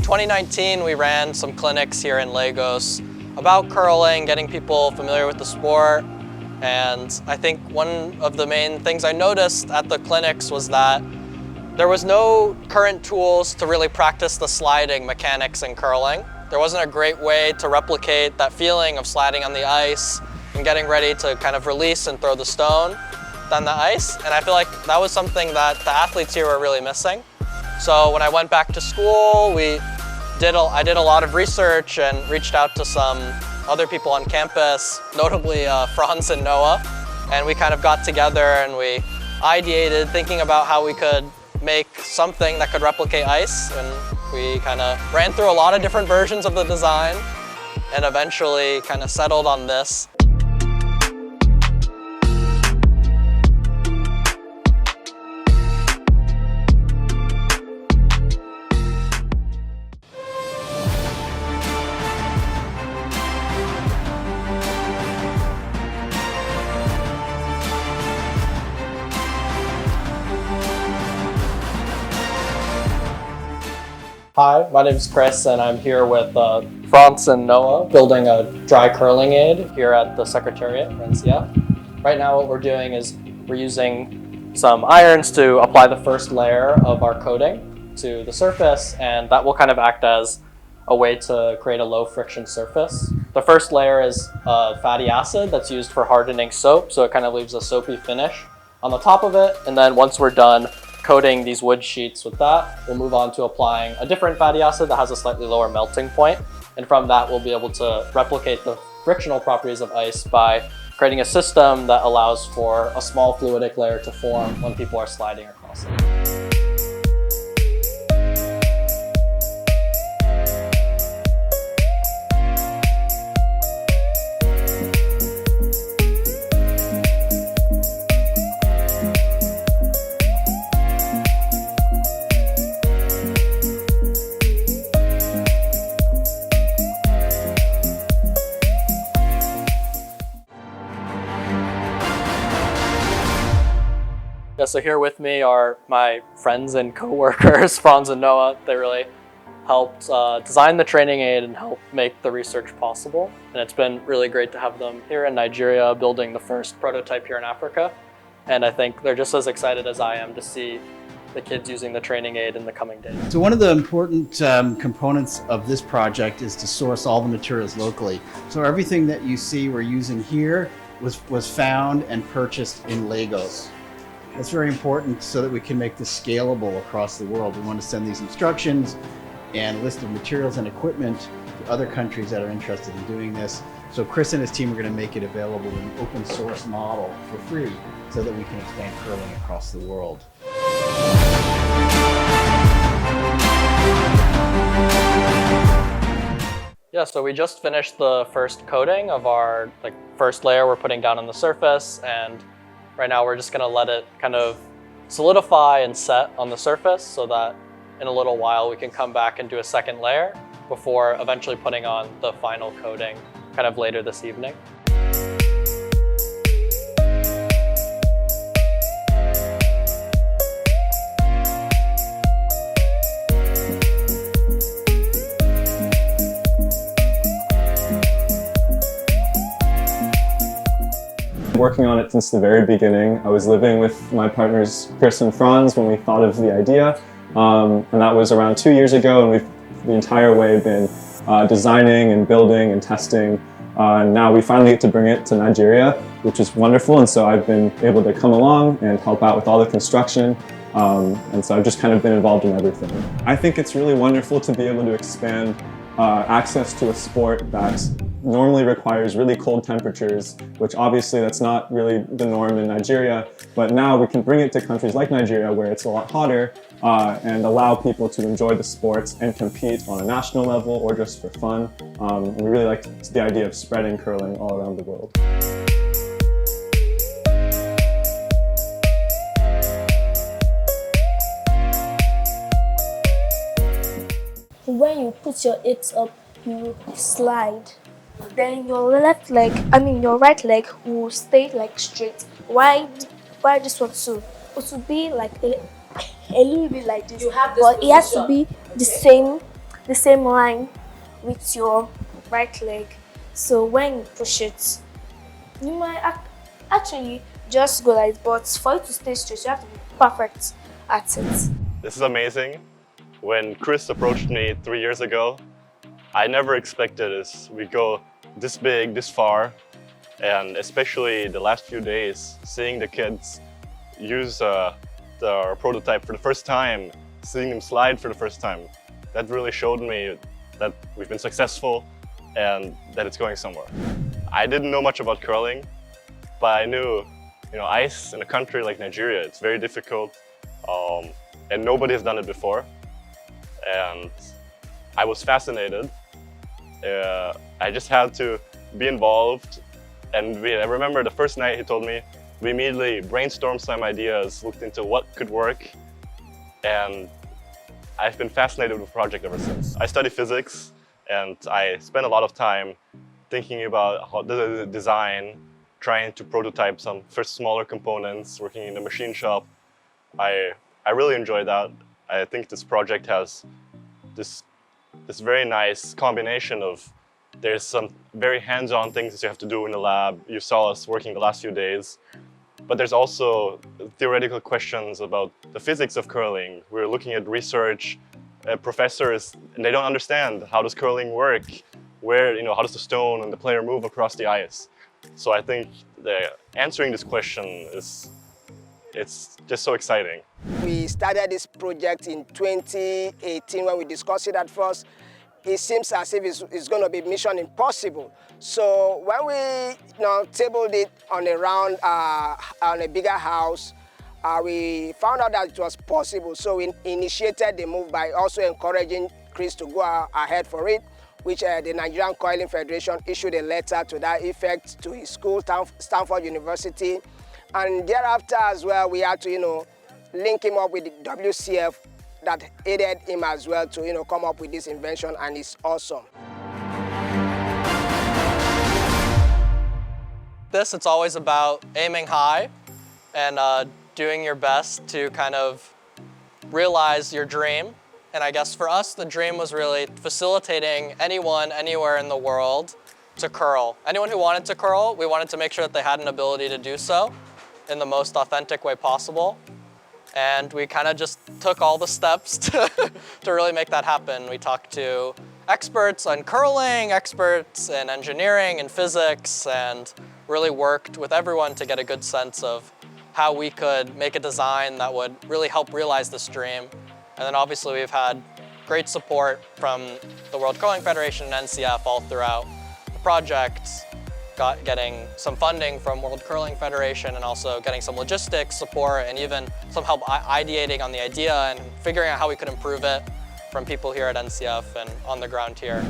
2019, we ran some clinics here in Lagos about curling, getting people familiar with the sport. And I think one of the main things I noticed at the clinics was that there was no current tools to really practice the sliding mechanics in curling. There wasn't a great way to replicate that feeling of sliding on the ice and getting ready to kind of release and throw the stone on the ice. And I feel like that was something that the athletes here were really missing. So when I went back to school, I did a lot of research and reached out to some other people on campus, notably Franz and Noah. And we kind of got together and we ideated thinking about how we could make something that could replicate ice. And we kind of ran through a lot of different versions of the design and eventually kind of settled on this. Hi, my name is Chris and I'm here with Franz and Noah building a dry curling aid here at the Secretariat for NCF. Right now what we're doing is we're using some irons to apply the first layer of our coating to the surface, and that will kind of act as a way to create a low friction surface. The first layer is fatty acid that's used for hardening soap, so it kind of leaves a soapy finish on the top of it, and then once we're done coating these wood sheets with that, we'll move on to applying a different fatty acid that has a slightly lower melting point. And from that, we'll be able to replicate the frictional properties of ice by creating a system that allows for a small fluidic layer to form when people are sliding across it. Yeah, so here with me are my friends and co-workers, Franz and Noah. They really helped design the training aid and help make the research possible. And it's been really great to have them here in Nigeria building the first prototype here in Africa. And I think they're just as excited as I am to see the kids using the training aid in the coming days. So one of the important components of this project is to source all the materials locally. So everything that you see we're using here was found and purchased in Lagos. That's very important so that we can make this scalable across the world. We want to send these instructions and a list of materials and equipment to other countries that are interested in doing this. So Chris and his team are going to make it available in an open source model for free so that we can expand curling across the world. Yeah, so we just finished the first coating of our first layer we're putting down on the surface, and right now we're just going to let it kind of solidify and set on the surface so that in a little while we can come back and do a second layer before eventually putting on the final coating kind of later this evening. Working on it since the very beginning. I was living with my partners Chris and Franz when we thought of the idea, and that was around 2 years ago, and we've the entire way been designing and building and testing. Now we finally get to bring it to Nigeria, which is wonderful, and so I've been able to come along and help out with all the construction, and so I've just kind of been involved in everything. I think it's really wonderful to be able to expand access to a sport that normally requires really cold temperatures, which obviously that's not really the norm in Nigeria, but now we can bring it to countries like Nigeria where it's a lot hotter and allow people to enjoy the sports and compete on a national level or just for fun. We really like the idea of spreading curling all around the world. When you put your hips up, you slide. Then your right leg will stay like straight. Why this one too? It will be like a little bit like this, but it has to be the same the same line with your right leg. So when you push it, you might actually just go like, but for you to stay straight, you have to be perfect at it. This is amazing. When Chris approached me 3 years ago, I never expected we go this big, this far, and especially the last few days, seeing the kids use the prototype for the first time, seeing them slide for the first time, that really showed me that we've been successful and that it's going somewhere. I didn't know much about curling, but I knew, ice in a country like Nigeria, it's very difficult, and nobody has done it before. And I was fascinated. I just had to be involved. And I remember the first night he told me, we immediately brainstormed some ideas, looked into what could work, and I've been fascinated with the project ever since. I study physics, and I spent a lot of time thinking about how the design, trying to prototype some first smaller components, working in the machine shop. I really enjoy that. I think this project has this very nice combination of there's some very hands-on things that you have to do in the lab. You saw us working the last few days. But there's also theoretical questions about the physics of curling. We're looking at research, professors, and they don't understand how does curling work? How does the stone and the player move across the ice? So I think answering this question it's just so exciting. We started this project in 2018 when we discussed it at first. It seems as if it's going to be mission impossible. So when we tabled it on a bigger house, we found out that it was possible. So we initiated the move by also encouraging Chris to go ahead for it, which the Nigerian Curling Federation issued a letter to that effect to his school, Stanford University. And thereafter as well, we had to, link him up with the WCF that aided him as well to, come up with this invention, and it's awesome. It's always about aiming high and doing your best to kind of realize your dream. And I guess for us, the dream was really facilitating anyone, anywhere in the world to curl. Anyone who wanted to curl, we wanted to make sure that they had an ability to do so in the most authentic way possible. And we kind of just took all the steps to really make that happen. We talked to experts on curling, experts in engineering and physics, and really worked with everyone to get a good sense of how we could make a design that would really help realize this dream. And then obviously we've had great support from the World Curling Federation and NCF all throughout the project, getting some funding from World Curling Federation and also getting some logistics support and even some help ideating on the idea and figuring out how we could improve it from people here at NCF and on the ground here.